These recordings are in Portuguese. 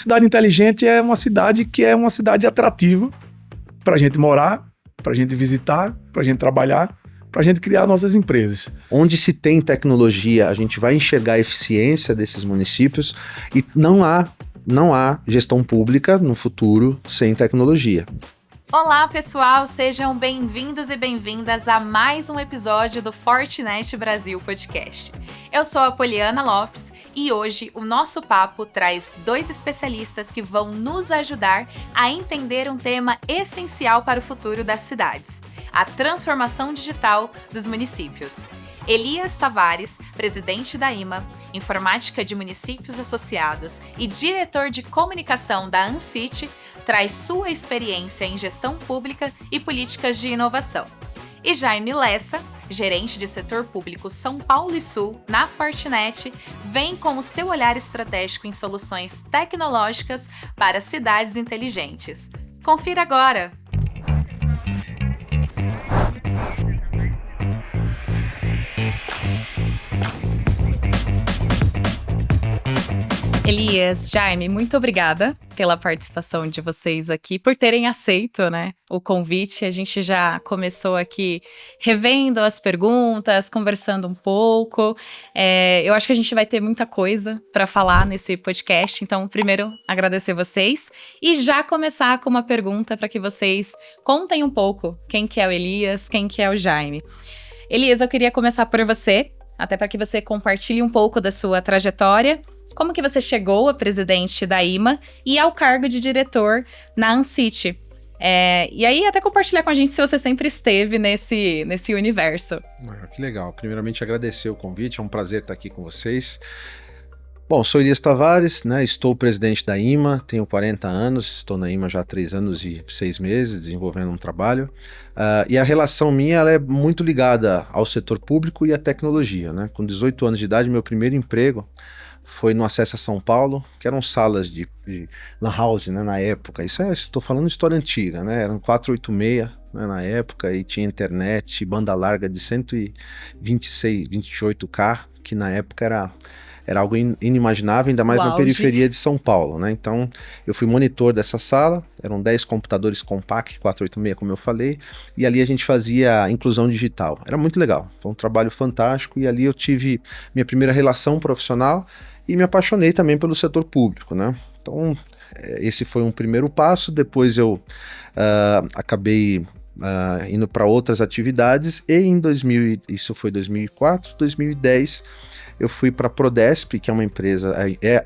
Cidade inteligente é uma cidade que é uma cidade atrativa para a gente morar, para a gente visitar, para a gente trabalhar, para a gente criar nossas empresas. Onde se tem tecnologia, a gente vai enxergar a eficiência desses municípios e não há gestão pública no futuro sem tecnologia. Olá, pessoal! Sejam bem-vindos e bem-vindas a mais um episódio do Fortinet Brasil Podcast. Eu sou a Poliana Lopes e hoje o nosso papo traz dois especialistas que vão nos ajudar a entender um tema essencial para o futuro das cidades: a transformação digital dos municípios. Elias Tavares, presidente da IMA, Informática de Municípios Associados e diretor de comunicação da ANSIT, traz sua experiência em gestão pública e políticas de inovação. E Jaime Lessa, gerente de setor público São Paulo e Sul, na Fortinet, vem com o seu olhar estratégico em soluções tecnológicas para cidades inteligentes. Confira agora! Elias, Jaime, muito obrigada pela participação de vocês aqui, por terem aceito, o convite. A gente já começou aqui revendo as perguntas, conversando um pouco. Eu acho que a gente vai ter muita coisa para falar nesse podcast, então, primeiro, agradecer vocês e já começar com uma pergunta para que vocês contem um pouco quem que é o Elias, quem que é o Jaime. Elias, eu queria começar por você, até para que você compartilhe um pouco da sua trajetória. Como que você chegou a presidente da IMA e ao cargo de diretor na ANSIT? E aí até compartilhar com a gente se você sempre esteve nesse universo. Que legal. Primeiramente agradecer o convite, é um prazer estar aqui com vocês. Bom, sou Elias Tavares, estou presidente da IMA, tenho 40 anos, estou na IMA já há 3 anos e 6 meses, desenvolvendo um trabalho. E a relação minha ela é muito ligada ao setor público e à tecnologia. Com 18 anos de idade, meu primeiro emprego foi no Acessa São Paulo, que eram salas de lan house, na época. Estou falando de história antiga, eram 486, na época, e tinha internet, banda larga de 126, 28K, que na época era algo inimaginável, ainda mais na periferia de São Paulo, Então, eu fui monitor dessa sala, eram 10 computadores Compaq 486, como eu falei, e ali a gente fazia inclusão digital. Era muito legal, foi um trabalho fantástico, e ali eu tive minha primeira relação profissional e me apaixonei também pelo setor público, Então, esse foi um primeiro passo. Depois eu acabei indo para outras atividades, e isso foi 2004, 2010, eu fui para a Prodesp, que é uma empresa,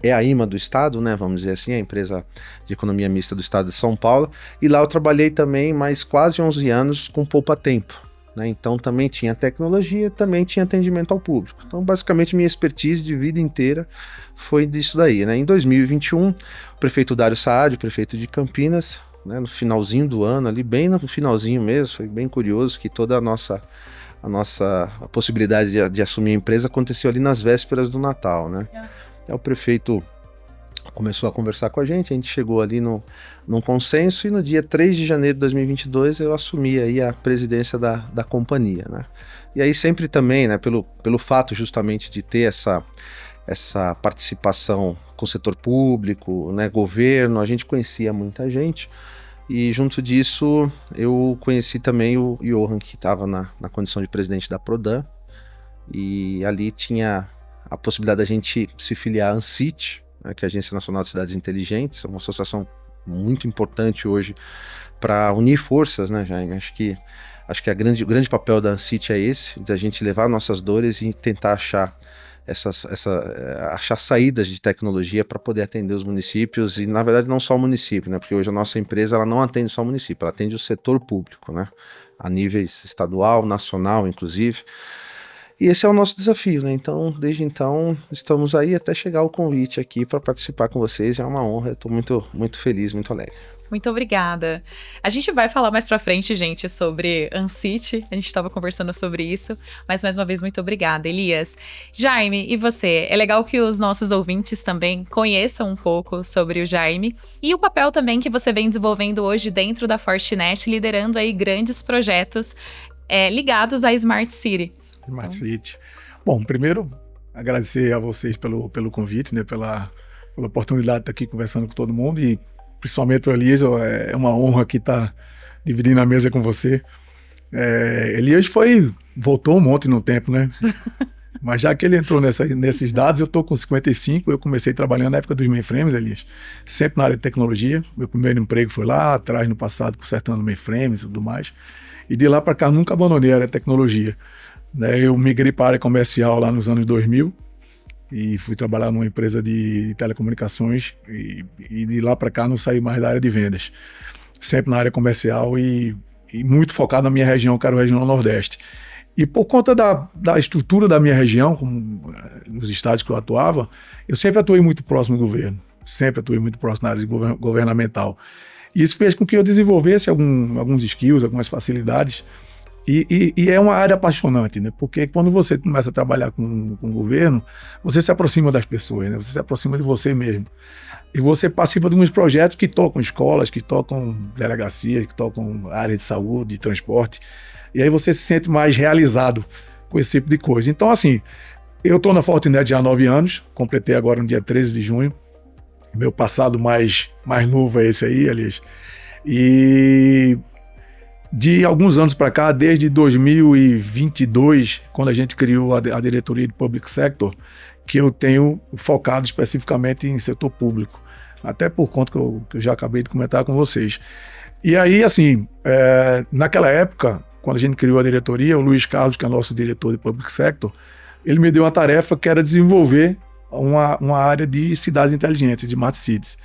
é a IMA do estado, vamos dizer assim, a empresa de economia mista do estado de São Paulo, e lá eu trabalhei também mais quase 11 anos com poupa-tempo. Então também tinha tecnologia, também tinha atendimento ao público. Então basicamente minha expertise de vida inteira foi disso daí. Em 2021, o prefeito Dário Saad, prefeito de Campinas, no finalzinho do ano, ali bem no finalzinho mesmo, foi bem curioso que toda a nossa possibilidade de assumir a empresa aconteceu ali nas vésperas do Natal. O prefeito começou a conversar com a gente chegou ali num consenso, e no dia 3 de janeiro de 2022 eu assumi aí a presidência da companhia. E aí sempre também, pelo fato justamente de ter essa participação com o setor público, governo, a gente conhecia muita gente, e junto disso eu conheci também o Johan, que estava na condição de presidente da Prodan, e ali tinha a possibilidade da gente se filiar à ANSIT, que é a Agência Nacional de Cidades Inteligentes, é uma associação muito importante hoje para unir forças, Jaime? Acho que o grande papel da ANSIT é esse, da gente levar nossas dores e tentar achar achar saídas de tecnologia para poder atender os municípios, e na verdade não só o município, porque hoje a nossa empresa ela não atende só o município, ela atende o setor público, a níveis estadual, nacional, inclusive. E esse é o nosso desafio, Então, desde então, estamos aí até chegar o convite aqui para participar com vocês. É uma honra, eu estou muito, muito feliz, muito alegre. Muito obrigada. A gente vai falar mais pra frente, gente, sobre ANSIT. A gente estava conversando sobre isso, mas mais uma vez, muito obrigada, Elias. Jaime, e você? É legal que os nossos ouvintes também conheçam um pouco sobre o Jaime e o papel também que você vem desenvolvendo hoje dentro da Fortinet, liderando aí grandes projetos ligados à Smart City. Smart City. Bom, primeiro, agradecer a vocês pelo convite, pela pela oportunidade de estar aqui conversando com todo mundo e principalmente o Elias, é uma honra aqui estar dividindo a mesa com você. Elias voltou um monte no tempo, né? Mas já que ele entrou nesses dados, eu estou com 55, eu comecei trabalhando na época dos mainframes, Elias, sempre na área de tecnologia. Meu primeiro emprego foi lá atrás, no passado, consertando mainframes e tudo mais. E de lá para cá, nunca abandonei a área de tecnologia. Eu migrei para a área comercial lá nos anos 2000 e fui trabalhar numa empresa de telecomunicações e de lá para cá não saí mais da área de vendas. Sempre na área comercial e muito focado na minha região, que era a região Nordeste. E por conta da estrutura da minha região, como nos estados que eu atuava, eu sempre atuei muito próximo do governo, sempre atuei muito próximo na área governamental. E isso fez com que eu desenvolvesse alguns skills, algumas facilidades. E é uma área apaixonante, né? Porque quando você começa a trabalhar com o governo, você se aproxima das pessoas, né? Você se aproxima de você mesmo. E você participa de uns projetos que tocam escolas, que tocam delegacias, que tocam área de saúde, de transporte. E aí você se sente mais realizado com esse tipo de coisa. Então, assim, eu estou na Fortinet já há 9 anos, completei agora no dia 13 de junho. Meu passado mais novo é esse aí, aliás. E de alguns anos para cá, desde 2022, quando a gente criou a diretoria de Public Sector, que eu tenho focado especificamente em setor público. Até por conta que eu já acabei de comentar com vocês. E aí, assim, naquela época, quando a gente criou a diretoria, o Luiz Carlos, que é nosso diretor de Public Sector, ele me deu uma tarefa que era desenvolver uma área de cidades inteligentes, de Smart Cities,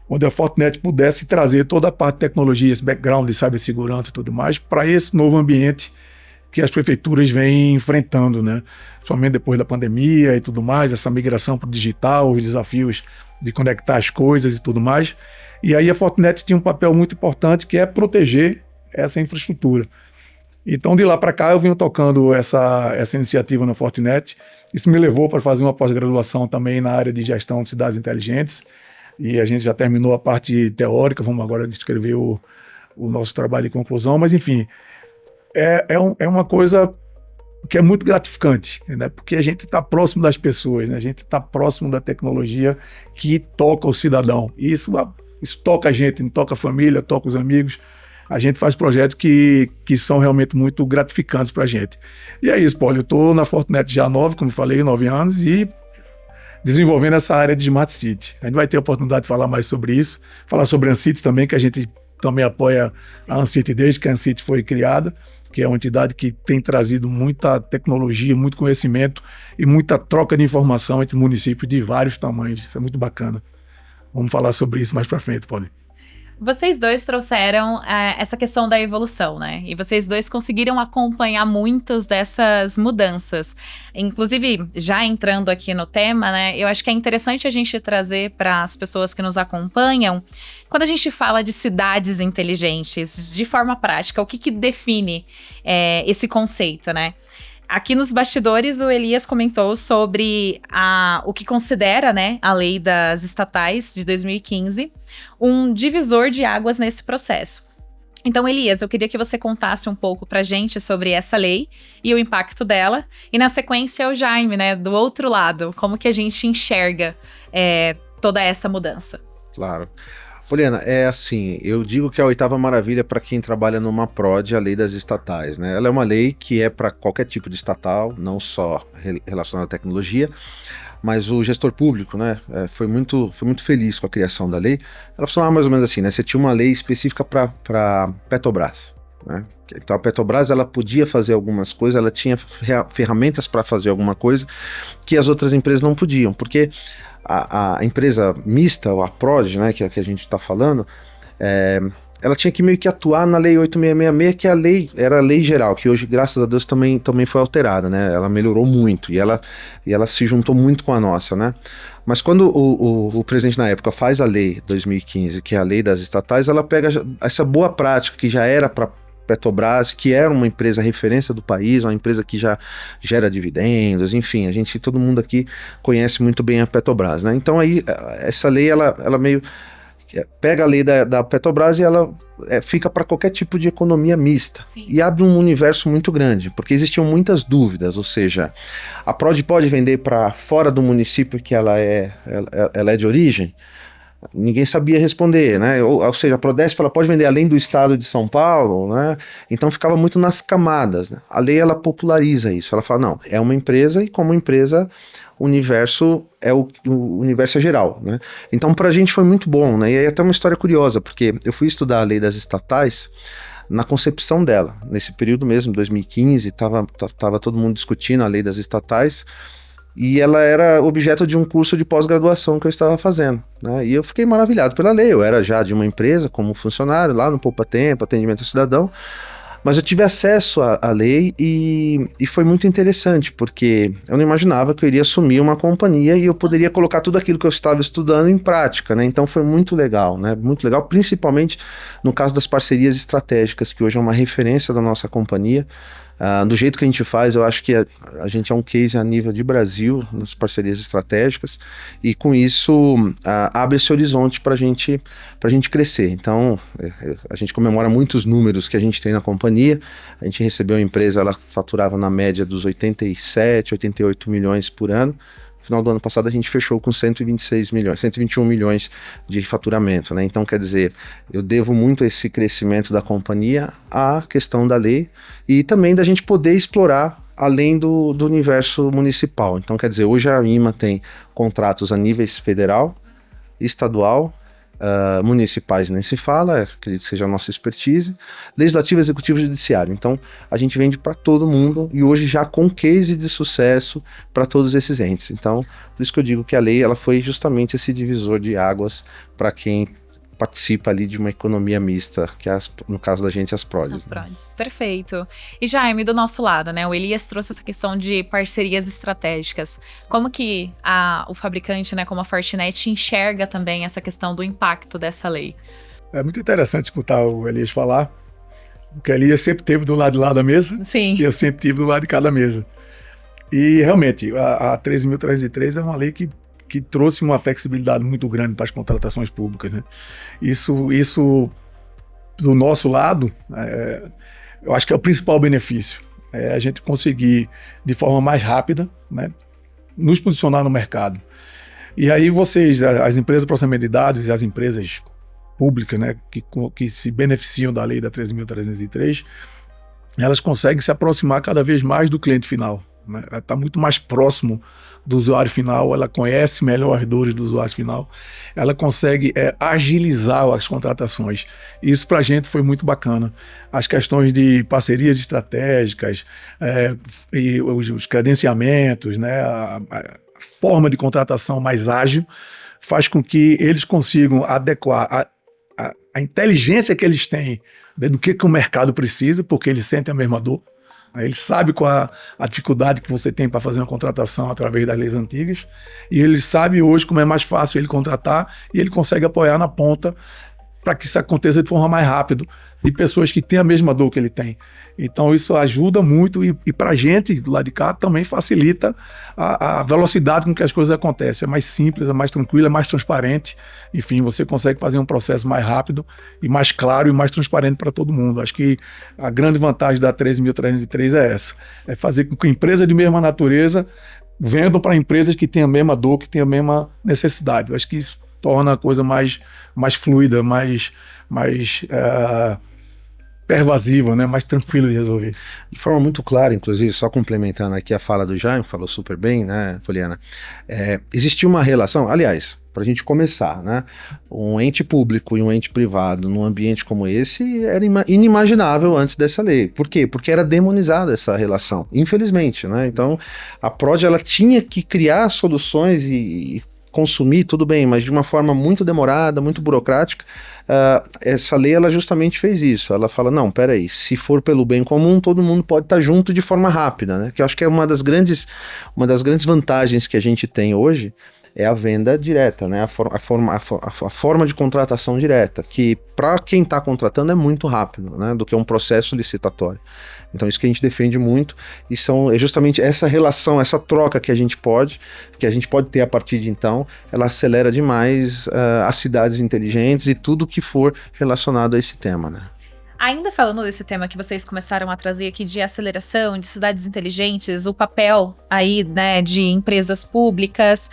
onde a Fortinet pudesse trazer toda a parte de tecnologia, esse background de cibersegurança e tudo mais, para esse novo ambiente que as prefeituras vêm enfrentando, né? Somente depois da pandemia e tudo mais, essa migração para o digital, os desafios de conectar as coisas e tudo mais. E aí a Fortinet tinha um papel muito importante, que é proteger essa infraestrutura. Então, de lá para cá, eu venho tocando essa iniciativa na Fortinet. Isso me levou para fazer uma pós-graduação também na área de gestão de cidades inteligentes. E a gente já terminou a parte teórica, vamos agora escrever o nosso trabalho de conclusão. Mas, enfim, é uma coisa que é muito gratificante, né? Porque a gente está próximo das pessoas, né? A gente está próximo da tecnologia que toca o cidadão. E isso toca a gente, toca a família, toca os amigos. A gente faz projetos que são realmente muito gratificantes para a gente. E é isso, Paulo. Eu estou na Fortinet já há 9 anos e desenvolvendo essa área de Smart City. A gente vai ter a oportunidade de falar mais sobre isso, falar sobre a Ancity também, que a gente também apoia a Ancity desde que a Ancity foi criada, que é uma entidade que tem trazido muita tecnologia, muito conhecimento e muita troca de informação entre municípios de vários tamanhos. Isso é muito bacana. Vamos falar sobre isso mais para frente, Paulo. Vocês dois trouxeram essa questão da evolução, né? E vocês dois conseguiram acompanhar muitas dessas mudanças. Inclusive, já entrando aqui no tema, né? Eu acho que é interessante a gente trazer para as pessoas que nos acompanham, quando a gente fala de cidades inteligentes, de forma prática, o que define esse conceito, né? Aqui nos bastidores, o Elias comentou sobre o que considera, né, a lei das estatais de 2015, um divisor de águas nesse processo. Então, Elias, eu queria que você contasse um pouco pra gente sobre essa lei e o impacto dela. E na sequência, o Jaime, né, do outro lado, como que a gente enxerga toda essa mudança. Claro. Poliana, é assim, eu digo que é a 8ª maravilha para quem trabalha numa PROD, a lei das estatais, né? Ela é uma lei que é para qualquer tipo de estatal, não só relacionada à tecnologia, mas o gestor público, né, foi muito feliz com a criação da lei. Ela funcionava mais ou menos assim, né? Você tinha uma lei específica para Petrobras, né? Então a Petrobras, ela podia fazer algumas coisas, ela tinha ferramentas para fazer alguma coisa que as outras empresas não podiam, porque a empresa mista, a PROD, né, que a gente está falando, ela tinha que meio que atuar na lei 8666, que era a lei geral, que hoje, graças a Deus, também foi alterada, né? Ela melhorou muito e ela se juntou muito com a nossa, né? Mas quando o presidente na época faz a lei 2015, que é a lei das estatais, ela pega essa boa prática que já era para Petrobras, que era uma empresa referência do país, uma empresa que já gera dividendos, enfim, todo mundo aqui conhece muito bem a Petrobras, né? Então aí, essa lei, ela meio pega a lei da Petrobras e ela fica para qualquer tipo de economia mista. Sim. E abre um universo muito grande, porque existiam muitas dúvidas, ou seja, a Prodi pode vender para fora do município que ela é de origem? Ninguém sabia responder, né? Ou seja, a Prodesp ela pode vender além do estado de São Paulo, né? Então ficava muito nas camadas, né? A lei ela populariza isso, ela fala, não, é uma empresa e como empresa o universo o universo é geral, né? Então pra gente foi muito bom, né? E aí até uma história curiosa, porque eu fui estudar a lei das estatais na concepção dela, nesse período mesmo, 2015, tava todo mundo discutindo a lei das estatais, e ela era objeto de um curso de pós-graduação que eu estava fazendo, né? E eu fiquei maravilhado pela lei. Eu era já de uma empresa como funcionário lá no Poupa Tempo, atendimento ao cidadão, mas eu tive acesso à lei e foi muito interessante, porque eu não imaginava que eu iria assumir uma companhia e eu poderia colocar tudo aquilo que eu estava estudando em prática, né? Então foi muito legal, né? Muito legal, principalmente no caso das parcerias estratégicas, que hoje é uma referência da nossa companhia. Do jeito que a gente faz, eu acho que a gente é um case a nível de Brasil, nas parcerias estratégicas, e com isso abre esse horizonte para a gente crescer. Então, a gente comemora muitos números que a gente tem na companhia. A gente recebeu uma empresa, ela faturava na média dos 87, 88 milhões por ano. No final do ano passado a gente fechou com 121 milhões de faturamento, né? Então, quer dizer, eu devo muito esse crescimento da companhia à questão da lei e também da gente poder explorar além do universo municipal. Então, quer dizer, hoje a IMA tem contratos a níveis federal, estadual, municipais nem se fala, acredito que seja a nossa expertise, legislativo, executivo e judiciário. Então a gente vende para todo mundo e hoje já com case de sucesso para todos esses entes. Então por isso que eu digo que a lei ela foi justamente esse divisor de águas para quem participa ali de uma economia mista, que é no caso da gente as Prodes. As Prodes, perfeito. E Jaime, do nosso lado, né, o Elias trouxe essa questão de parcerias estratégicas. Como que o fabricante, né, como a Fortinet, enxerga também essa questão do impacto dessa lei? É muito interessante escutar o Elias falar, porque o Elias sempre esteve do lado de lá da mesa. Sim. E eu sempre estive do lado de cada mesa. E realmente, a 13.303 é uma lei que trouxe uma flexibilidade muito grande para as contratações públicas, né? Isso do nosso lado, eu acho que é o principal benefício. É a gente conseguir, de forma mais rápida, né, nos posicionar no mercado. E aí vocês, as empresas de processamento de dados e as empresas públicas, né, que se beneficiam da lei da 13.303, elas conseguem se aproximar cada vez mais do cliente final, né? Ela está muito mais próximo do usuário final, ela conhece melhor as dores do usuário final, ela consegue agilizar as contratações. Isso para a gente foi muito bacana. As questões de parcerias estratégicas, e os credenciamentos, né, a forma de contratação mais ágil faz com que eles consigam adequar a inteligência que eles têm do que o mercado precisa, porque eles sentem a mesma dor. Ele sabe qual a dificuldade que você tem para fazer uma contratação através das leis antigas e ele sabe hoje como é mais fácil ele contratar e ele consegue apoiar na ponta para que isso aconteça de forma mais rápida de pessoas que têm a mesma dor que ele tem. Então isso ajuda muito e para a gente do lado de cá também facilita a velocidade com que as coisas acontecem. É mais simples, é mais tranquilo, é mais transparente. Enfim, você consegue fazer um processo mais rápido e mais claro e mais transparente para todo mundo. Acho que a grande vantagem da 13.303 é essa. É fazer com que empresas de mesma natureza vendam para empresas que têm a mesma dor, que têm a mesma necessidade. Eu acho que isso torna a coisa mais fluida, mais pervasiva, né? Mais tranquila de resolver. De forma muito clara, inclusive, só complementando aqui a fala do Jaime, falou super bem, né, Poliana? Existia uma relação, aliás, para a gente começar, né? Um ente público e um ente privado num ambiente como esse era inimaginável antes dessa lei. Por quê? Porque era demonizada essa relação, infelizmente, né? Então, a Prodi, ela tinha que criar soluções e consumir, tudo bem, mas de uma forma muito demorada, muito burocrática. Essa lei, ela justamente fez isso. Ela fala, não, peraí, se for pelo bem comum, todo mundo pode estar junto de forma rápida, né? Que eu acho que é uma das grandes vantagens que a gente tem hoje, é a venda direta, né? A forma de contratação direta, que para quem está contratando é muito rápido, né? Do que um processo licitatório. Então isso que a gente defende muito, e é justamente essa relação, essa troca que a gente pode ter a partir de então, ela acelera demais as cidades inteligentes e tudo que for relacionado a esse tema, né? Ainda falando desse tema que vocês começaram a trazer aqui de aceleração, de cidades inteligentes, o papel aí, né, de empresas públicas,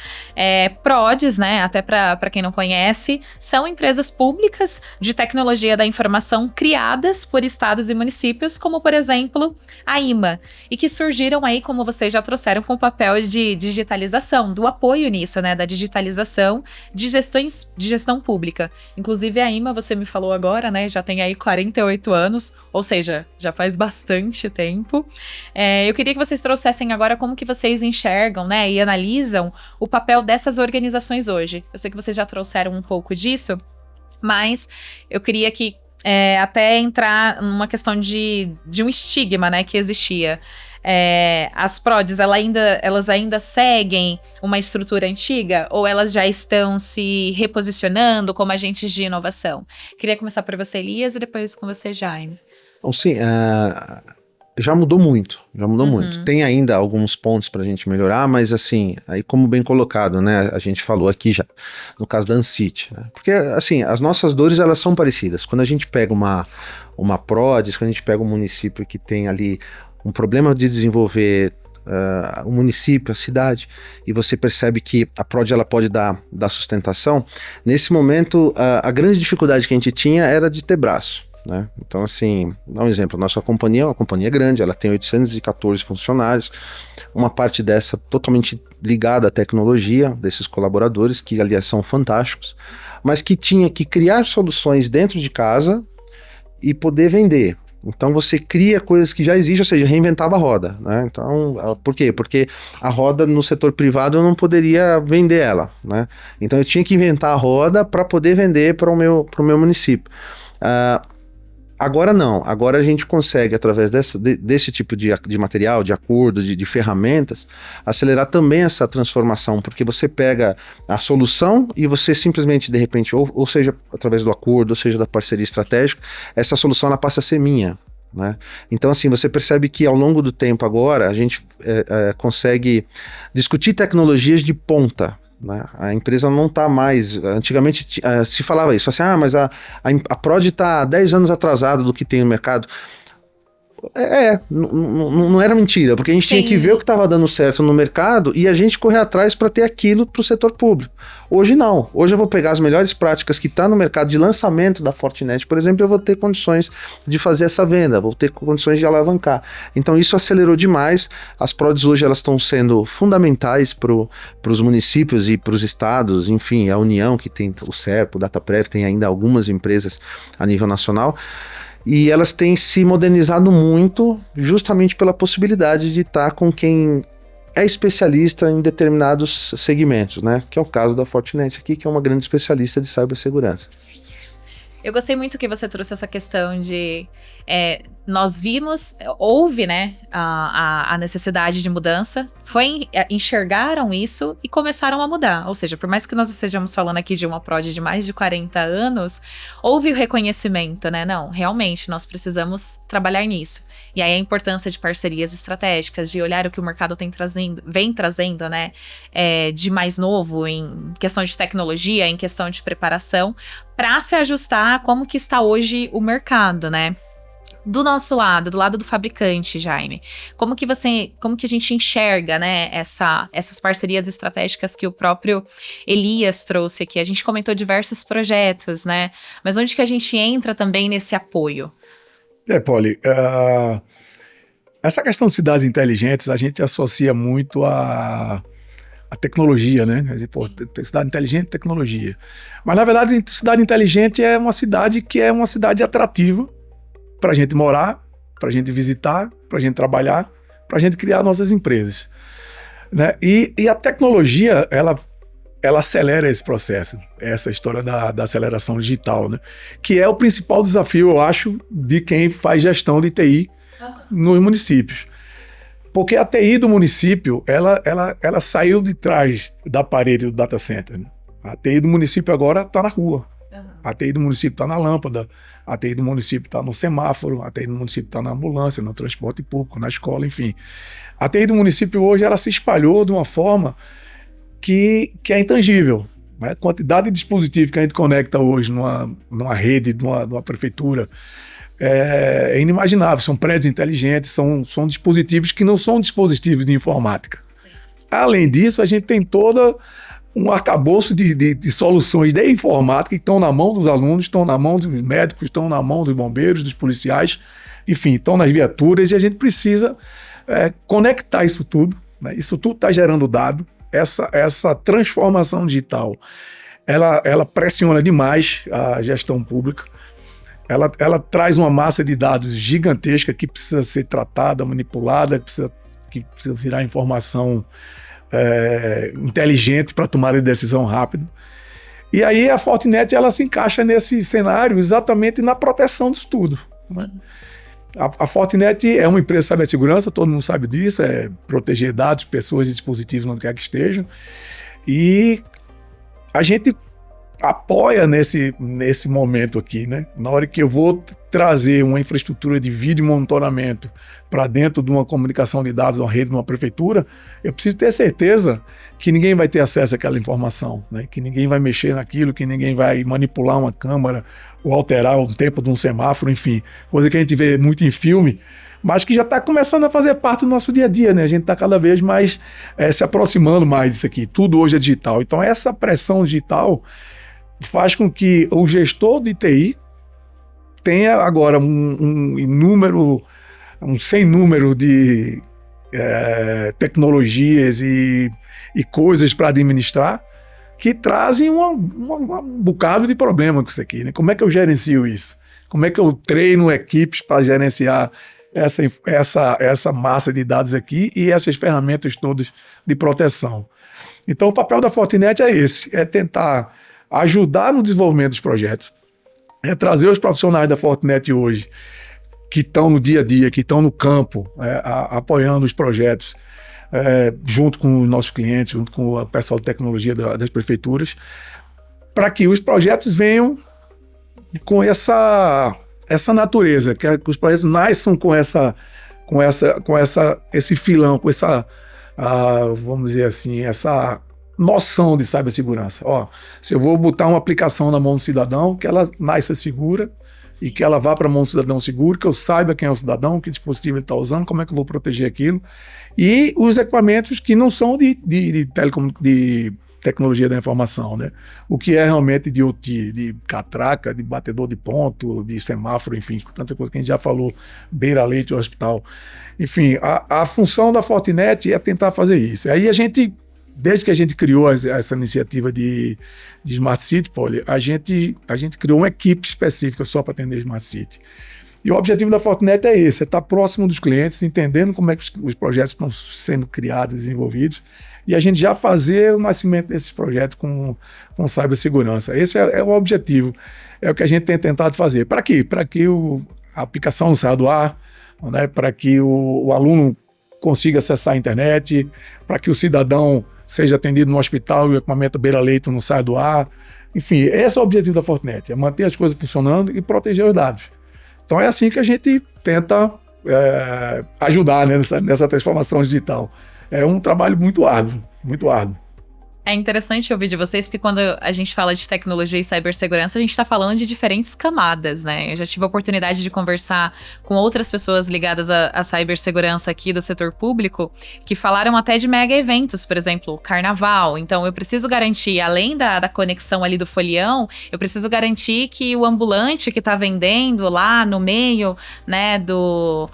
PRODES, né, até para quem não conhece, são empresas públicas de tecnologia da informação criadas por estados e municípios, como por exemplo a IMA, e que surgiram aí, como vocês já trouxeram, com o papel de digitalização, do apoio nisso, né, da digitalização de gestão pública. Inclusive a IMA, você me falou agora, né, já tem aí 48 anos, ou seja, já faz bastante tempo. Eu queria que vocês trouxessem agora como que vocês enxergam, né, e analisam o papel dessas organizações hoje. Eu sei que vocês já trouxeram um pouco disso, mas eu queria que até entrar numa questão de um estigma, né, que existia. As PRODES, elas ainda seguem uma estrutura antiga ou elas já estão se reposicionando como agentes de inovação? Queria começar por você, Elias, e depois com você, Jaime. Bom, sim, já mudou muito. Tem ainda alguns pontos para a gente melhorar, mas assim, aí como bem colocado, né, a gente falou aqui já, no caso da Ancity, né, porque assim, as nossas dores, elas são parecidas. Quando a gente pega uma PRODES, quando a gente pega um município que tem ali um problema de desenvolver o município, a cidade, e você percebe que a PRODE ela pode dar sustentação, nesse momento a grande dificuldade que a gente tinha era de ter braço, né? Então assim, dá um exemplo, a nossa companhia é uma companhia grande, ela tem 814 funcionários, uma parte dessa totalmente ligada à tecnologia, desses colaboradores, que aliás são fantásticos, mas que tinha que criar soluções dentro de casa e poder vender. Então você cria coisas que já existem, ou seja, reinventava a roda, né? Então, por quê? Porque a roda no setor privado eu não poderia vender ela, né? Então eu tinha que inventar a roda para poder vender para o meu município. Agora não, agora a gente consegue, através desse tipo de material, de acordo, de ferramentas, acelerar também essa transformação, porque você pega a solução e você simplesmente, de repente, ou seja, através do acordo, ou seja, da parceria estratégica, essa solução ela passa a ser minha, né? Então assim, você percebe que ao longo do tempo agora, a gente consegue discutir tecnologias de ponta, né? A empresa não está mais... Antigamente se falava isso, assim, mas a PRODE está 10 anos atrasada do que tem no mercado. Não era mentira, porque a gente tinha que ver o que estava dando certo no mercado e a gente correr atrás para ter aquilo para o setor público. Hoje não. Hoje eu vou pegar as melhores práticas que está no mercado de lançamento da Fortinet, por exemplo, eu vou ter condições de fazer essa venda, vou ter condições de alavancar. Então isso acelerou demais. As PRODES hoje elas estão sendo fundamentais para os municípios e para os estados, enfim, a União que tem o SERPO, o DataPrev, tem ainda algumas empresas a nível nacional. E elas têm se modernizado muito justamente pela possibilidade de estar com quem é especialista em determinados segmentos, né? Que é o caso da Fortinet aqui, que é uma grande especialista de cibersegurança. Eu gostei muito que você trouxe essa questão de... houve, né, a necessidade de mudança, enxergaram isso e começaram a mudar. Ou seja, por mais que nós estejamos falando aqui de uma PRODE de mais de 40 anos, houve o reconhecimento, né? Não, realmente, nós precisamos trabalhar nisso. E aí a importância de parcerias estratégicas, de olhar o que o mercado vem trazendo, né, de mais novo em questão de tecnologia, em questão de preparação, para se ajustar a como que está hoje o mercado, né? Do nosso lado, do lado do fabricante, Jaime, como que a gente enxerga, né, essas parcerias estratégicas que o próprio Elias trouxe aqui? A gente comentou diversos projetos, né, mas onde que a gente entra também nesse apoio? Polly, essa questão de cidades inteligentes, a gente associa muito a tecnologia, né? Quer dizer, cidade inteligente, tecnologia. Mas, na verdade, cidade inteligente é uma cidade que é uma cidade atrativa para a gente morar, para a gente visitar, para a gente trabalhar, para a gente criar nossas empresas, né? E a tecnologia, ela acelera esse processo, essa história da aceleração digital, né? Que é o principal desafio, eu acho, de quem faz gestão de TI nos municípios. Porque a TI do município, ela saiu de trás da parede do data center. Né? A TI do município agora está na rua. A TI do município está na lâmpada, a TI do município está no semáforo, a TI do município está na ambulância, no transporte público, na escola, enfim. A TI do município hoje ela se espalhou de uma forma que é intangível. Né? A quantidade de dispositivos que a gente conecta hoje numa rede, numa prefeitura, é inimaginável. São prédios inteligentes, são dispositivos que não são dispositivos de informática. Sim. Além disso, a gente tem toda um arcabouço de soluções de informática que estão na mão dos alunos, estão na mão dos médicos, estão na mão dos bombeiros, dos policiais, enfim, estão nas viaturas, e a gente precisa conectar isso tudo. Né? Isso tudo está gerando dado. Essa transformação digital, ela pressiona demais a gestão pública. Ela traz uma massa de dados gigantesca que precisa ser tratada, manipulada, que precisa virar informação inteligente para tomar a decisão rápido. E aí a Fortinet ela se encaixa nesse cenário exatamente na proteção disso tudo. Né? A Fortinet é uma empresa de cibersegurança, todo mundo sabe disso, é proteger dados, pessoas e dispositivos onde quer que estejam. E a gente apoia nesse momento aqui, né? Na hora que eu vou trazer uma infraestrutura de vídeo monitoramento para dentro de uma comunicação de dados, uma rede, de uma prefeitura, eu preciso ter certeza que ninguém vai ter acesso àquela informação, né? Que ninguém vai mexer naquilo, que ninguém vai manipular uma câmera ou alterar o tempo de um semáforo, enfim, coisa que a gente vê muito em filme, mas que já está começando a fazer parte do nosso dia a dia, né? A gente está cada vez mais se aproximando mais disso aqui. Tudo hoje é digital. Então essa pressão digital faz com que o gestor de TI tenha agora um sem número de tecnologias e coisas para administrar que trazem um bocado de problema com isso aqui. Né? Como é que eu gerencio isso? Como é que eu treino equipes para gerenciar essa massa de dados aqui e essas ferramentas todas de proteção? Então o papel da Fortinet é esse, é tentar ajudar no desenvolvimento dos projetos, é trazer os profissionais da Fortinet hoje, que estão no dia a dia, que estão no campo, apoiando os projetos, junto com os nossos clientes, junto com o pessoal de tecnologia das prefeituras, para que os projetos venham com essa natureza, que os projetos nasçam com esse filão, com essa, vamos dizer assim, essa noção de cibersegurança. Se eu vou botar uma aplicação na mão do cidadão, que ela nasça segura e que ela vá para a mão do cidadão seguro, que eu saiba quem é o cidadão, que dispositivo ele está usando, como é que eu vou proteger aquilo. E os equipamentos que não são de tecnologia da informação, né? O que é realmente de OT, de catraca, de batedor de ponto, de semáforo, enfim, tanta coisa que a gente já falou, beira-leite, hospital. Enfim, a função da Fortinet é tentar fazer isso. Aí a gente, desde que a gente criou essa iniciativa de Smart City, Poli, a gente criou uma equipe específica só para atender Smart City. E o objetivo da Fortinet é esse, é estar próximo dos clientes, entendendo como é que os projetos estão sendo criados, desenvolvidos, e a gente já fazer o nascimento desses projetos com cibersegurança. Esse é o objetivo, é o que a gente tem tentado fazer. Para quê? Para que a aplicação não saia do ar, né? Para que o aluno consiga acessar a internet, para que o cidadão seja atendido no hospital e o equipamento beira-leito não saia do ar. Enfim, esse é o objetivo da Fortinet, é manter as coisas funcionando e proteger os dados. Então é assim que a gente tenta ajudar, né, nessa transformação digital. É um trabalho muito árduo, muito árduo. É interessante ouvir de vocês, porque quando a gente fala de tecnologia e cibersegurança, a gente está falando de diferentes camadas, né? Eu já tive a oportunidade de conversar com outras pessoas ligadas à cibersegurança aqui do setor público, que falaram até de mega eventos, por exemplo, carnaval. Então, eu preciso garantir, além da conexão ali do folião, eu preciso garantir que o ambulante que está vendendo lá no meio, né, do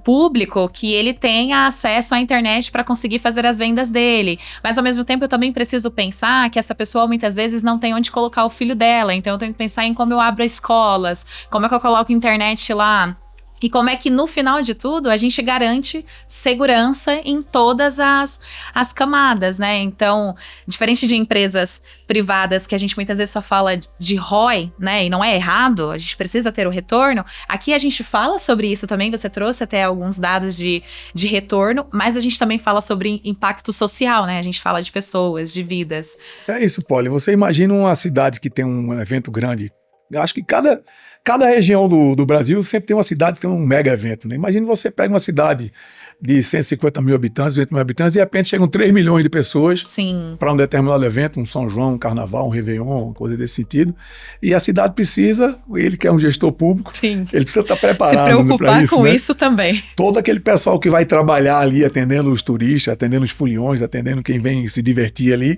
público, que ele tenha acesso à internet para conseguir fazer as vendas dele. Mas, ao mesmo tempo, eu também preciso pensar que essa pessoa, muitas vezes, não tem onde colocar o filho dela. Então, eu tenho que pensar em como eu abro escolas, como é que eu coloco internet lá E como é que, no final de tudo, a gente garante segurança em todas as camadas, né? Então, diferente de empresas privadas que a gente muitas vezes só fala de ROI, né? E não é errado, a gente precisa ter o retorno. Aqui a gente fala sobre isso também, você trouxe até alguns dados de retorno, mas a gente também fala sobre impacto social, né? A gente fala de pessoas, de vidas. É isso, Polly. Você imagina uma cidade que tem um evento grande. Eu acho que cada região do Brasil sempre tem uma cidade que tem um mega evento, né? Imagina você pega uma cidade de 150 mil habitantes, 200 mil habitantes, e de repente chegam 3 milhões de pessoas para um determinado evento, um São João, um Carnaval, um Réveillon, coisa desse sentido. E a cidade precisa, ele que é um gestor público, ele precisa estar preparado para isso. Se preocupar com isso também. Todo aquele pessoal que vai trabalhar ali, atendendo os turistas, atendendo os foliões, atendendo quem vem se divertir ali,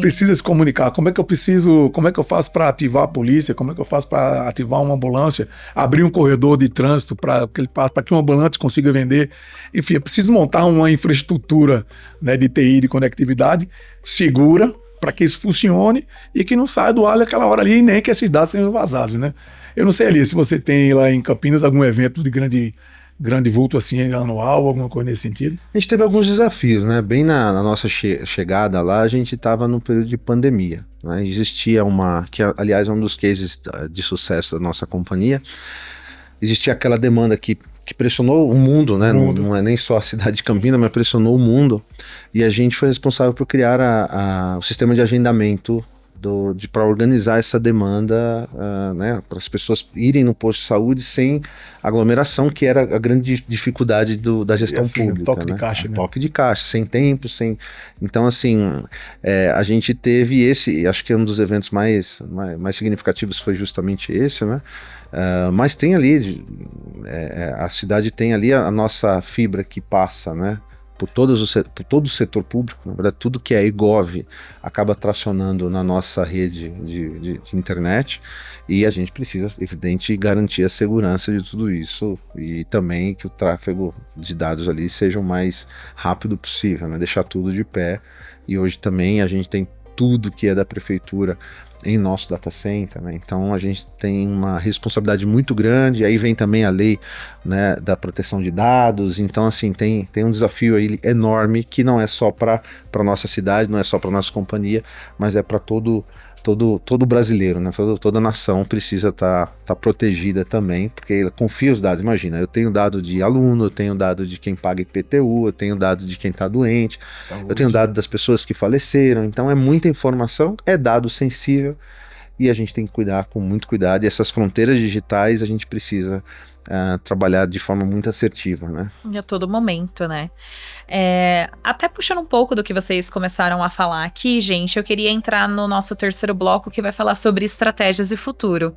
precisa se comunicar. Como é que eu faço para ativar a polícia? Como é que eu faço para ativar uma ambulância? Abrir um corredor de trânsito para que um ambulante consiga vender. Enfim, eu preciso montar uma infraestrutura, né, de TI, de conectividade segura para que isso funcione e que não saia do ar naquela hora ali e nem que esses dados sejam vazados, né? Eu não sei ali se você tem lá em Campinas algum evento de grande vulto assim, anual, alguma coisa nesse sentido. A gente teve alguns desafios, né? Bem na nossa chegada lá, a gente estava no período de pandemia, né? Existia que aliás é um dos cases de sucesso da nossa companhia. Existia aquela demanda que pressionou o mundo, né? Não é nem só a cidade de Campinas, mas pressionou o mundo. E a gente foi responsável por criar o sistema de agendamento para organizar essa demanda, né? Para as pessoas irem no posto de saúde sem aglomeração, que era a grande dificuldade da gestão pública. Toque, né? de caixa, né? Toque de caixa, sem tempo, sem... Então, assim, a gente teve acho que um dos eventos mais significativos foi justamente esse, né? Mas tem ali, a cidade tem ali a nossa fibra que passa, né? Por todo o setor público, na verdade, tudo que é eGov acaba tracionando na nossa rede de internet, e a gente precisa, evidente, garantir a segurança de tudo isso e também que o tráfego de dados ali seja o mais rápido possível, né? Deixar tudo de pé. E hoje também a gente tem tudo que é da prefeitura em nosso data center, né? Então a gente tem uma responsabilidade muito grande, aí vem também a lei, né, da proteção de dados. Então assim, tem um desafio aí enorme que não é só para nossa cidade, não é só para nossa companhia, mas é para todo brasileiro, né? Toda nação precisa estar protegida também, porque ele confia os dados. Imagina, eu tenho dado de aluno, eu tenho dado de quem paga IPTU, eu tenho dado de quem está doente, saúde. Eu tenho dado das pessoas que faleceram. Então é muita informação, é dado sensível, e a gente tem que cuidar com muito cuidado. E essas fronteiras digitais a gente precisa trabalhar de forma muito assertiva, né? A todo momento, né? Até puxando um pouco do que vocês começaram a falar aqui, gente, eu queria entrar no nosso terceiro bloco, que vai falar sobre estratégias e futuro.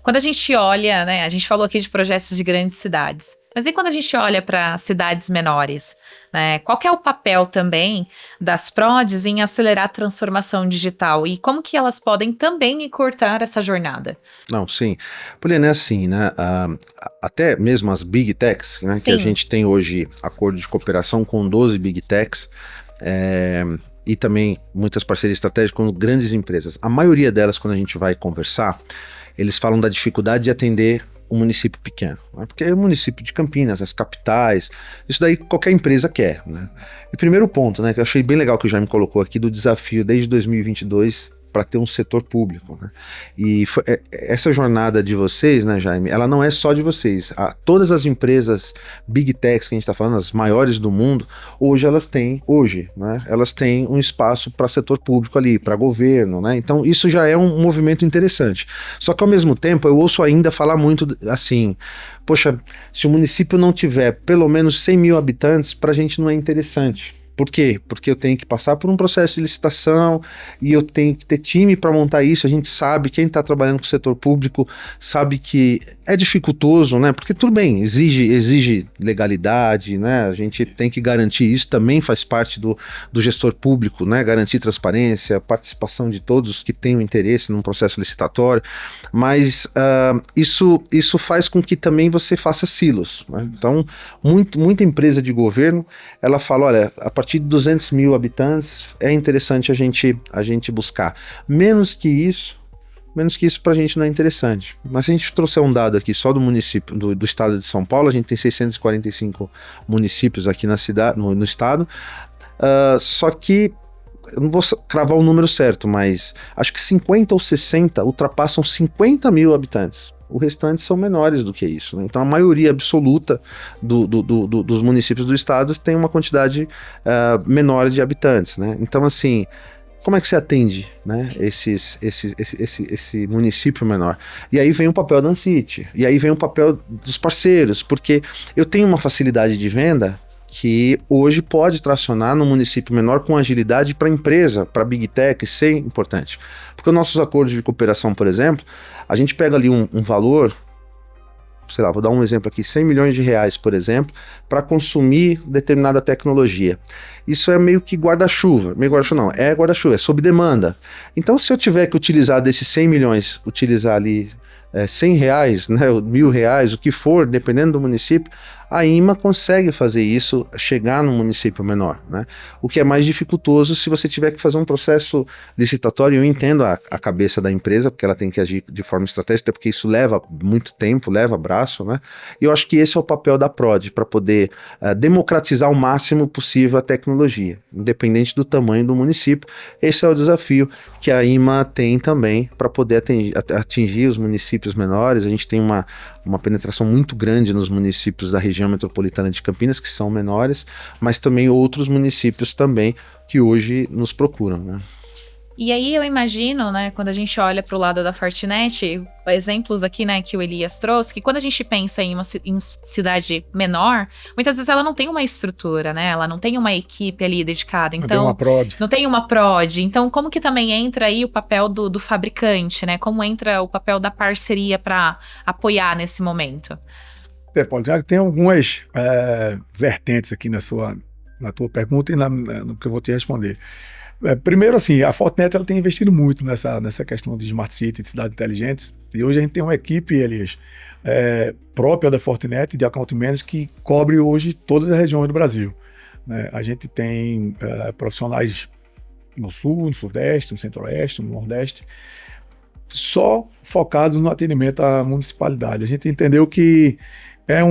Quando a gente olha, né, a gente falou aqui de projetos de grandes cidades, mas e quando a gente olha para cidades menores, né? Qual que é o papel também das PRODs em acelerar a transformação digital e como que elas podem também encurtar essa jornada? Não, sim. Poliana, é assim, né? Até mesmo as Big Techs, né? Que a gente tem hoje acordo de cooperação com 12 Big Techs, e também muitas parcerias estratégicas com grandes empresas. A maioria delas, quando a gente vai conversar, eles falam da dificuldade de atender um município pequeno, né? Porque é o município de Campinas, as capitais, isso daí qualquer empresa quer, né? E primeiro ponto, né, que eu achei bem legal que o Jaime colocou aqui, do desafio desde 2022 para ter um setor público, né? E essa jornada de vocês, né, Jaime, ela não é só de vocês. Todas as empresas Big Techs que a gente está falando, as maiores do mundo, elas têm um espaço para setor público ali, para governo, né? Então isso já é um movimento interessante. Só que ao mesmo tempo eu ouço ainda falar muito assim, poxa, se o município não tiver pelo menos 100 mil habitantes, para a gente não é interessante. Por quê? Porque eu tenho que passar por um processo de licitação e eu tenho que ter time para montar isso. A gente sabe, quem está trabalhando com o setor público sabe que é dificultoso, né? Porque tudo bem, exige legalidade, né? A gente tem que garantir isso, também faz parte do gestor público, né? Garantir transparência, participação de todos que tenham interesse num processo licitatório, mas isso faz com que também você faça silos, né? Então, muita empresa de governo, ela fala, olha, a partir de 200 mil habitantes é interessante a gente buscar. Menos que isso, menos que isso para a gente não é interessante. Mas se a gente trouxer um dado aqui só do município, do estado de São Paulo, a gente tem 645 municípios aqui na cidade, no estado, só que eu não vou cravar o número certo, mas acho que 50 ou 60 ultrapassam 50 mil habitantes. O restante são menores do que isso, né? Então a maioria absoluta dos municípios do estado tem uma quantidade menor de habitantes, né? Então assim, como é que você atende, né, esse município menor? E aí vem o papel da Ancity, e aí vem o papel dos parceiros, porque eu tenho uma facilidade de venda que hoje pode tracionar no município menor com agilidade para a empresa, para a Big Tech ser importante. Porque os nossos acordos de cooperação, por exemplo, a gente pega ali um valor, sei lá, vou dar um exemplo aqui, 100 milhões de reais, por exemplo, para consumir determinada tecnologia. Isso é meio que guarda-chuva, é guarda-chuva, é sob demanda. Então, se eu tiver que utilizar desses 100 milhões, utilizar ali 100 reais, né, 1.000 reais, o que for, dependendo do município, a IMA consegue fazer isso, chegar no município menor, né? O que é mais dificultoso se você tiver que fazer um processo licitatório. Eu entendo a cabeça da empresa, porque ela tem que agir de forma estratégica, porque isso leva muito tempo, leva braço, né? E eu acho que esse é o papel da PRODE, para poder democratizar o máximo possível a tecnologia, independente do tamanho do município. Esse é o desafio que a IMA tem também para poder atingir os municípios menores. A gente tem uma penetração muito grande nos municípios da região metropolitana de Campinas, que são menores, mas também outros municípios também que hoje nos procuram, né? E aí eu imagino, né, quando a gente olha para o lado da Fortinet, exemplos aqui, né, que o Elias trouxe, que quando a gente pensa em uma cidade menor, muitas vezes ela não tem uma estrutura, né, ela não tem uma equipe ali dedicada, então... Não tem uma prod. Então como que também entra aí o papel do fabricante, né, como entra o papel da parceria para apoiar nesse momento? Paulo, já tem algumas vertentes aqui na tua pergunta e no que eu vou te responder. Primeiro, assim, a Fortinet ela tem investido muito nessa questão de Smart City, de cidades inteligentes, e hoje a gente tem uma equipe, Elias, própria da Fortinet, de Account Managers, que cobre hoje todas as regiões do Brasil, né? A gente tem profissionais no Sul, no Sudeste, no Centro-Oeste, no Nordeste, só focados no atendimento à municipalidade. A gente entendeu que é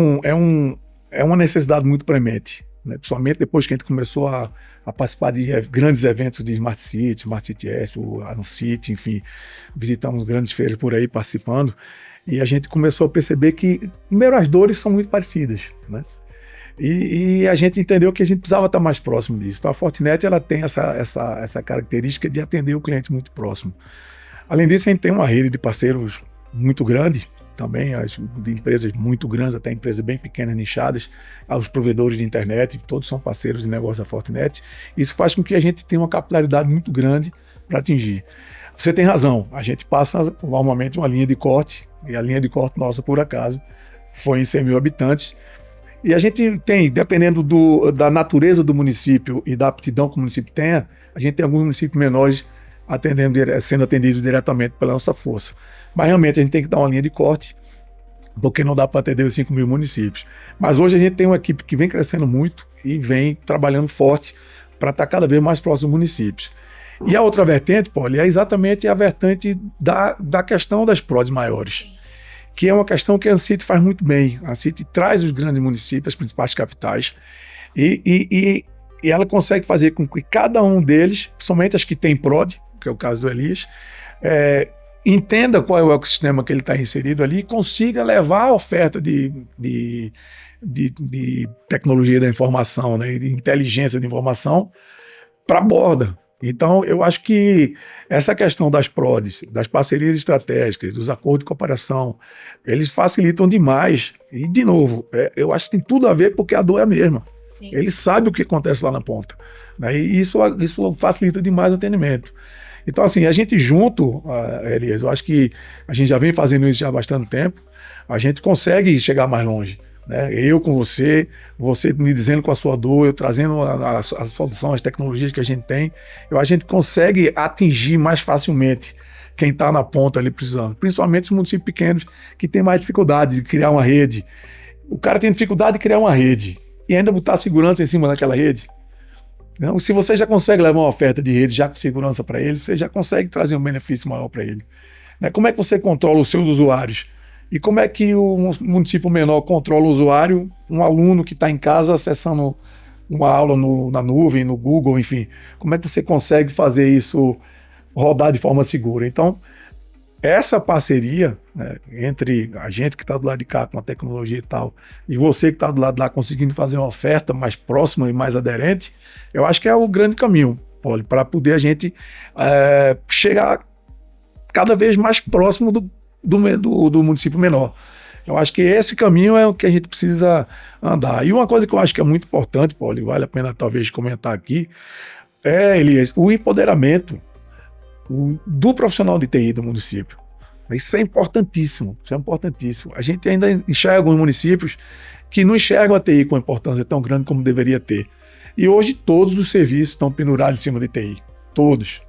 uma necessidade muito premente, né? Principalmente depois que a gente começou a participar de grandes eventos de Smart City Expo, Ancity, enfim, visitamos grandes feiras por aí participando, e a gente começou a perceber que, primeiro, as dores são muito parecidas, né? E a gente entendeu que a gente precisava estar mais próximo disso. Então a Fortinet ela tem essa característica de atender o cliente muito próximo. Além disso, a gente tem uma rede de parceiros muito grande, também, de empresas muito grandes, até empresas bem pequenas, nichadas, aos provedores de internet, todos são parceiros de negócio da Fortinet. Isso faz com que a gente tenha uma capilaridade muito grande para atingir. Você tem razão, a gente passa normalmente uma linha de corte, e a linha de corte nossa, por acaso, foi em 100 mil habitantes. E a gente tem, dependendo da natureza do município e da aptidão que o município tenha, a gente tem alguns municípios menores sendo atendidos diretamente pela nossa força. Mas realmente a gente tem que dar uma linha de corte, porque não dá para atender os 5 mil municípios. Mas hoje a gente tem uma equipe que vem crescendo muito e vem trabalhando forte para estar cada vez mais próximo dos municípios. E a outra vertente, Paulo, é exatamente a vertente da questão das PRODs maiores, que é uma questão que a Ancity faz muito bem. A Ancity traz os grandes municípios, as principais capitais, e ela consegue fazer com que cada um deles, somente as que têm PROD, que é o caso do Elias, entenda qual é o ecossistema que ele está inserido ali e consiga levar a oferta de tecnologia da informação, né, de inteligência de informação para a borda. Então, eu acho que essa questão das PRODs, das parcerias estratégicas, dos acordos de cooperação, eles facilitam demais. E, de novo, eu acho que tem tudo a ver porque a dor é a mesma. Sim. Ele sabe o que acontece lá na ponta, né, e isso facilita demais o atendimento. Então, assim, a gente junto, Elias, eu acho que a gente já vem fazendo isso já há bastante tempo, a gente consegue chegar mais longe, né? Eu com você me dizendo com a sua dor, eu trazendo a solução, as tecnologias que a gente tem, a gente consegue atingir mais facilmente quem está na ponta ali precisando, principalmente os municípios pequenos que têm mais dificuldade de criar uma rede. O cara tem dificuldade de criar uma rede e ainda botar segurança em cima daquela rede. Então, se você já consegue levar uma oferta de rede já com segurança para ele, você já consegue trazer um benefício maior para ele. né? Como é que você controla os seus usuários? E como é que o município menor controla o usuário, um aluno que está em casa acessando uma aula na nuvem, no Google, enfim. Como é que você consegue fazer isso rodar de forma segura? Então, essa parceria, né, entre a gente que está do lado de cá com a tecnologia e tal, e você que está do lado de lá conseguindo fazer uma oferta mais próxima e mais aderente, eu acho que é o grande caminho, Poli, para poder a gente chegar cada vez mais próximo do município menor. Eu acho que esse caminho é o que a gente precisa andar. E uma coisa que eu acho que é muito importante, Paulo, vale a pena talvez comentar aqui, Elias, o empoderamento do profissional de TI do município. Isso é importantíssimo, isso é importantíssimo. A gente ainda enxerga alguns municípios que não enxergam a TI com importância tão grande como deveria ter. E hoje todos os serviços estão pendurados em cima de TI, todos.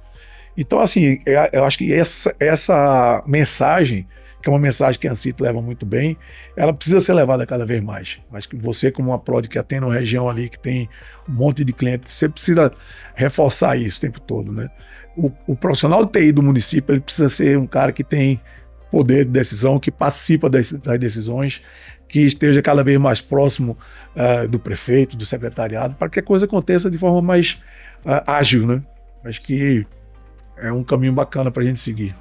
Então, assim, eu acho que essa mensagem, que é uma mensagem que a ANSIT leva muito bem, ela precisa ser levada cada vez mais. Acho que você, como uma prod que atende uma região ali que tem um monte de clientes, você precisa reforçar isso o tempo todo, né? O profissional de TI do município, ele precisa ser um cara que tem poder de decisão, que participa das decisões, que esteja cada vez mais próximo do prefeito, do secretariado, para que a coisa aconteça de forma mais ágil, né? Acho que é um caminho bacana para a gente seguir.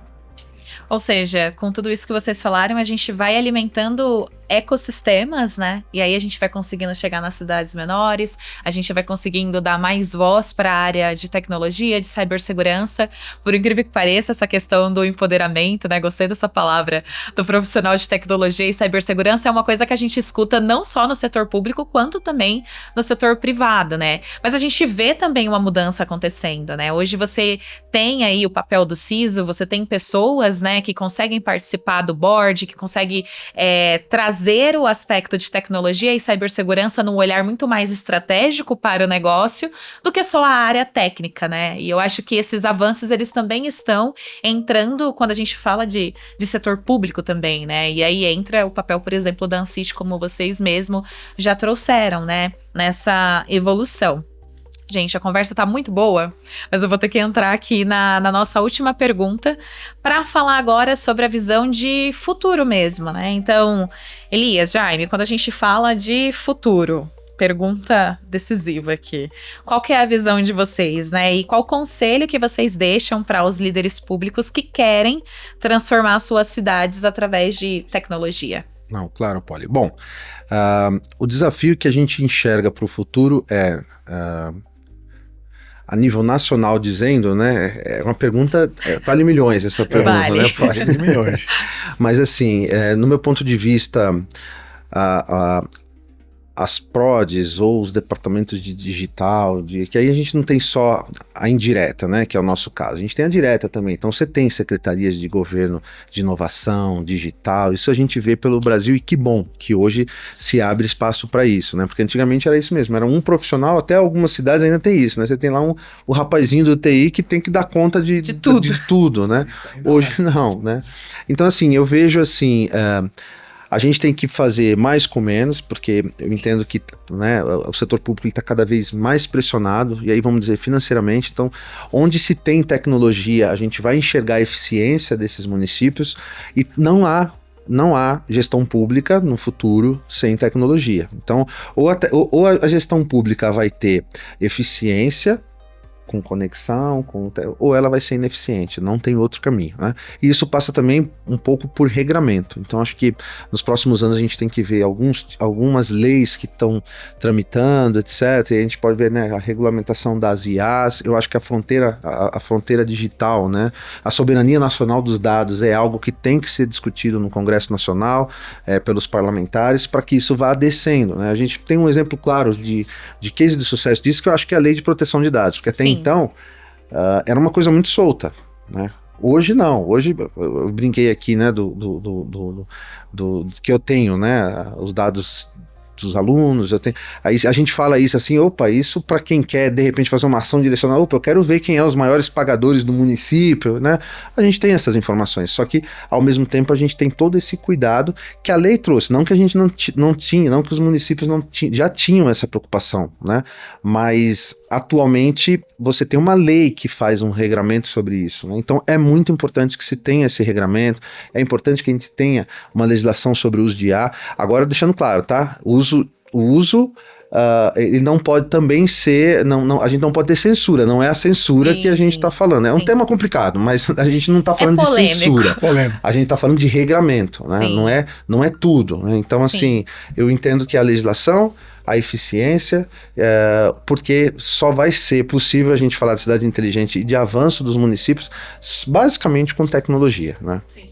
Ou seja, com tudo isso que vocês falaram, a gente vai alimentando ecossistemas, né? E aí a gente vai conseguindo chegar nas cidades menores, a gente vai conseguindo dar mais voz para a área de tecnologia, de cibersegurança. Por incrível que pareça, essa questão do empoderamento, né? Gostei dessa palavra, do profissional de tecnologia e cibersegurança, é uma coisa que a gente escuta não só no setor público, quanto também no setor privado, né? Mas a gente vê também uma mudança acontecendo, né? Hoje você tem aí o papel do CISO, você tem pessoas, né, que conseguem participar do board, que conseguem trazer o aspecto de tecnologia e cibersegurança num olhar muito mais estratégico para o negócio do que só a área técnica, né? E eu acho que esses avanços, eles também estão entrando quando a gente fala de setor público também, né? E aí entra o papel, por exemplo, da ANSIT, como vocês mesmo já trouxeram, né? Nessa evolução. Gente, a conversa tá muito boa, mas eu vou ter que entrar aqui na nossa última pergunta para falar agora sobre a visão de futuro mesmo, né? Então, Elias, Jaime, quando a gente fala de futuro, pergunta decisiva aqui. Qual que é a visão de vocês, né? E qual conselho que vocês deixam para os líderes públicos que querem transformar suas cidades através de tecnologia? Não, claro, Poli. Bom, o desafio que a gente enxerga para o futuro a nível nacional dizendo, né, é uma pergunta, vale milhões essa pergunta, vale. Né, Poli? De milhões. Mas assim, no meu ponto de vista, as prods ou os departamentos de digital, que aí a gente não tem só a indireta, né, que é o nosso caso, a gente tem a direta também. Então você tem secretarias de governo de inovação, digital, isso a gente vê pelo Brasil, e que bom que hoje se abre espaço para isso, né, porque antigamente era isso mesmo, era um profissional, até algumas cidades ainda tem isso, né, você tem lá o rapazinho do TI que tem que dar conta de tudo, né, hoje não, né. Então assim, eu vejo assim, a gente tem que fazer mais com menos, porque eu entendo que, né, o setor público está cada vez mais pressionado, e aí vamos dizer financeiramente. Então, onde se tem tecnologia, a gente vai enxergar a eficiência desses municípios, e não há gestão pública no futuro sem tecnologia. Então, ou a gestão pública vai ter eficiência, com conexão, ou ela vai ser ineficiente, não tem outro caminho, né? E isso passa também um pouco por regramento. Então acho que nos próximos anos a gente tem que ver algumas leis que estão tramitando, etc. E a gente pode ver, né, a regulamentação das IAs. Eu acho que a fronteira digital, né, a soberania nacional dos dados é algo que tem que ser discutido no Congresso Nacional, pelos parlamentares, para que isso vá descendo, né? A gente tem um exemplo claro de case de sucesso disso, que eu acho que é a Lei de Proteção de Dados, porque até então, era uma coisa muito solta, né? Hoje não, hoje eu brinquei aqui, né, do que eu tenho, né, os dados dos alunos, aí a gente fala isso assim, opa, isso para quem quer de repente fazer uma ação direcionada, opa, eu quero ver quem é os maiores pagadores do município, né? A gente tem essas informações, só que ao mesmo tempo a gente tem todo esse cuidado que a lei trouxe, não que a gente não tinha, não que os municípios já tinham essa preocupação, né? Mas atualmente você tem uma lei que faz um regramento sobre isso, né? Então é muito importante que se tenha esse regramento, é importante que a gente tenha uma legislação sobre o uso de IA. Agora, deixando claro, tá? O uso ele não pode também ser, a gente não pode ter censura, não é a censura que a gente está falando. É um tema complicado, mas a gente não está falando de censura. A gente está falando de regramento, né? Não é tudo, né? Então, assim, eu entendo que a legislação, a eficiência, porque só vai ser possível a gente falar de cidade inteligente e de avanço dos municípios basicamente com tecnologia, né? Sim.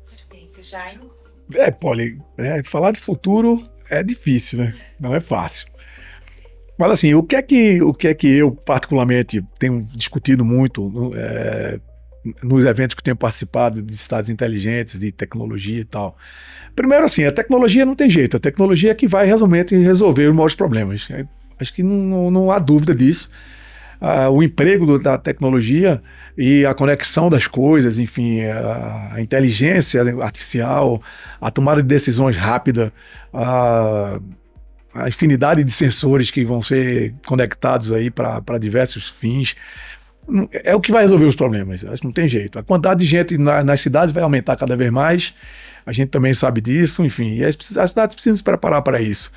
Perfeito. Jaime? Poli, falar de futuro é difícil, né? Não é fácil. Mas assim, o que é que eu particularmente tenho discutido muito nos eventos que tenho participado de cidades inteligentes, de tecnologia e tal. Primeiro assim, a tecnologia não tem jeito, a tecnologia é que vai realmente resolver os maiores problemas. Acho que não há dúvida disso. O emprego da tecnologia e a conexão das coisas, enfim, a inteligência artificial, a tomada de decisões rápida, a infinidade de sensores que vão ser conectados aí para diversos fins, é o que vai resolver os problemas. Acho que não tem jeito. A quantidade de gente nas cidades vai aumentar cada vez mais, a gente também sabe disso, enfim, e as cidades precisam se preparar para isso.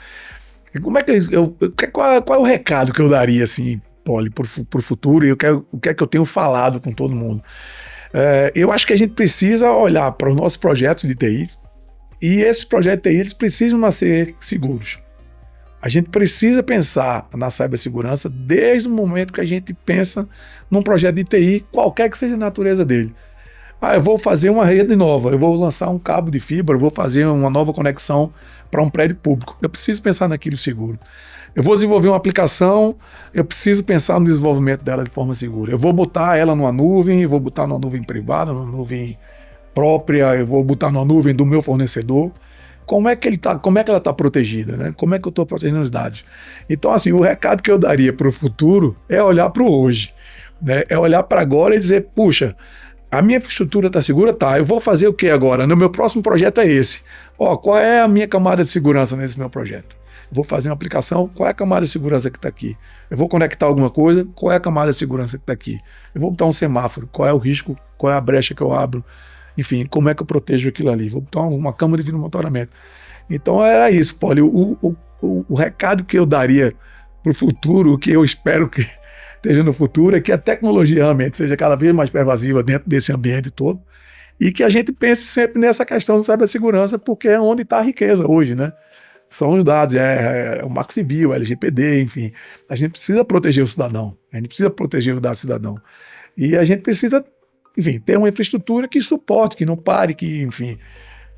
Como é que qual é o recado que eu daria, assim, Poli, para o futuro, e o que é que eu tenho falado com todo mundo? Eu acho que a gente precisa olhar para os nossos projetos de TI, e esses projetos de TI eles precisam ser seguros. A gente precisa pensar na cibersegurança desde o momento que a gente pensa num projeto de TI, qualquer que seja a natureza dele. Eu vou fazer uma rede nova, eu vou lançar um cabo de fibra, eu vou fazer uma nova conexão para um prédio público. Eu preciso pensar naquilo seguro. Eu vou desenvolver uma aplicação, eu preciso pensar no desenvolvimento dela de forma segura. Eu vou botar ela numa nuvem, eu vou botar numa nuvem privada, numa nuvem própria, eu vou botar numa nuvem do meu fornecedor. Como é que ela está protegida, né? Como é que eu estou protegendo os dados? Então, assim, o recado que eu daria para o futuro é olhar para o hoje, né? É olhar para agora e dizer, puxa, a minha infraestrutura está segura? Tá, eu vou fazer o que agora? No meu próximo projeto é esse. Qual é a minha camada de segurança nesse meu projeto? Eu vou fazer uma aplicação, qual é a camada de segurança que está aqui? Eu vou conectar alguma coisa, qual é a camada de segurança que está aqui? Eu vou botar um semáforo, qual é o risco, qual é a brecha que eu abro? Enfim, como é que eu protejo aquilo ali? Vou botar uma câmera de monitoramento. Então era isso, Poli. O recado que eu daria para o futuro, o que eu espero que esteja no futuro, é que a tecnologia realmente seja cada vez mais pervasiva dentro desse ambiente todo e que a gente pense sempre nessa questão de cibersegurança, porque é onde está a riqueza hoje, né? São os dados, o Marco Civil, LGPD, enfim. A gente precisa proteger o cidadão, a gente precisa proteger o dado do cidadão. E a gente precisa, enfim, ter uma infraestrutura que suporte, que não pare, que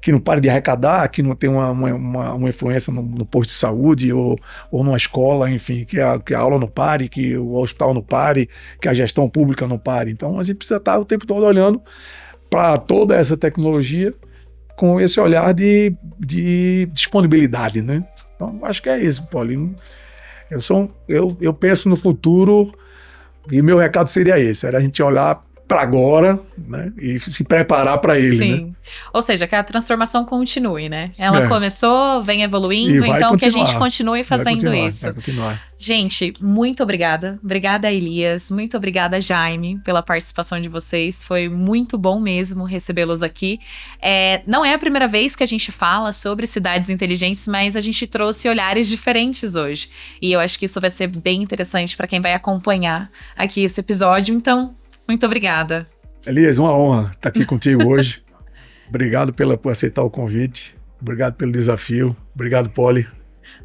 não pare de arrecadar, que não tenha uma influência no posto de saúde ou numa escola, enfim, que a aula não pare, que o hospital não pare, que a gestão pública não pare. Então a gente precisa estar o tempo todo olhando para toda essa tecnologia com esse olhar de disponibilidade, né? Então acho que é isso, Paulinho. Eu penso no futuro e meu recado seria esse, era a gente olhar para agora, né, e se preparar para ele. Sim. Né? Ou seja, que a transformação continue, né? Ela começou, vem evoluindo, então continuar. Que a gente continue fazendo isso. Vai continuar. Gente, muito obrigada. Obrigada, Elias. Muito obrigada, Jaime, pela participação de vocês. Foi muito bom mesmo recebê-los aqui. Não é a primeira vez que a gente fala sobre cidades inteligentes, mas a gente trouxe olhares diferentes hoje. E eu acho que isso vai ser bem interessante para quem vai acompanhar aqui esse episódio. Então, muito obrigada. Elias, uma honra estar aqui contigo hoje. Obrigado por aceitar o convite. Obrigado pelo desafio. Obrigado, Poli.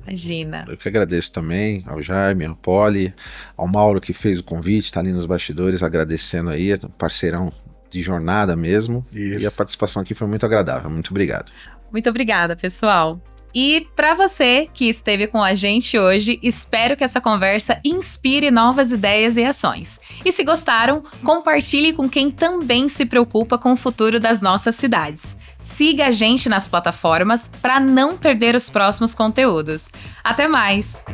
Imagina. Eu que agradeço também ao Jaime, ao Poli, ao Mauro que fez o convite, está ali nos bastidores agradecendo aí, parceirão de jornada mesmo. Isso. E a participação aqui foi muito agradável. Muito obrigado. Muito obrigada, pessoal. E para você que esteve com a gente hoje, espero que essa conversa inspire novas ideias e ações. E se gostaram, compartilhe com quem também se preocupa com o futuro das nossas cidades. Siga a gente nas plataformas para não perder os próximos conteúdos. Até mais!